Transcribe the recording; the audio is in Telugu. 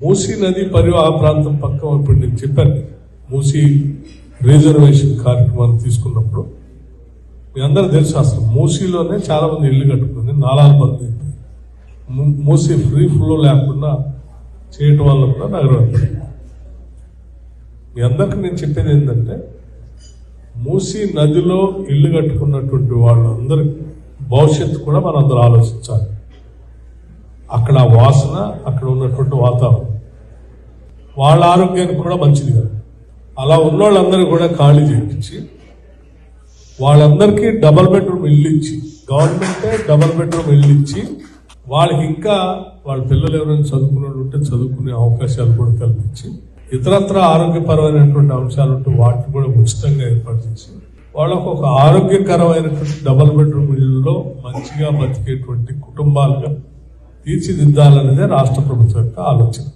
మూసీ నది పరివాహ ప్రాంతం పక్కన ఇప్పుడు నేను చెప్పాను, మూసీ రిజర్వేషన్ కార్యక్రమాన్ని తీసుకున్నప్పుడు మీ అందరూ తెలుసు, అసలు మూసీలోనే చాలా మంది ఇల్లు కట్టుకుంది, నాలాలు బంద్ అయిపోయింది. మూసీ ఫ్రీ ఫ్లో లేకుండా చేయటం వల్ల కూడా నగరం. మీ అందరికి నేను చెప్పేది ఏంటంటే, మూసీ నదిలో ఇల్లు కట్టుకున్నటువంటి వాళ్ళందరి భవిష్యత్తు కూడా మనం అందరూ ఆలోచించాలి. అక్కడ వాసన, అక్కడ ఉన్నటువంటి వాతావరణం వాళ్ళ ఆరోగ్యానికి కూడా మంచిది కాదు. అలా ఉన్న వాళ్ళందరూ కూడా ఖాళీ చేయించి వాళ్ళందరికీ డబల్ బెడ్రూమ్ ఇల్లు ఇచ్చి, గవర్నమెంటే డబల్ బెడ్రూమ్ ఇల్లు ఇచ్చి వాళ్ళకి ఇంకా వాళ్ళ పిల్లలు ఎవరైనా చదువుకునే ఉంటే చదువుకునే అవకాశాలు కూడా కల్పించి, ఇతరత్ర ఆరోగ్యపరమైనటువంటి అంశాలు ఉంటే వాటిని కూడా ఉచితంగా ఏర్పాటు చేసి వాళ్ళకు ఒక ఆరోగ్యకరమైనటువంటి డబల్ బెడ్రూమ్ ఇళ్లలో మంచిగా బతికేటువంటి కుటుంబాలుగా తీర్చిదిద్దాలనేదే రాష్ట్ర ప్రభుత్వం యొక్క ఆలోచన.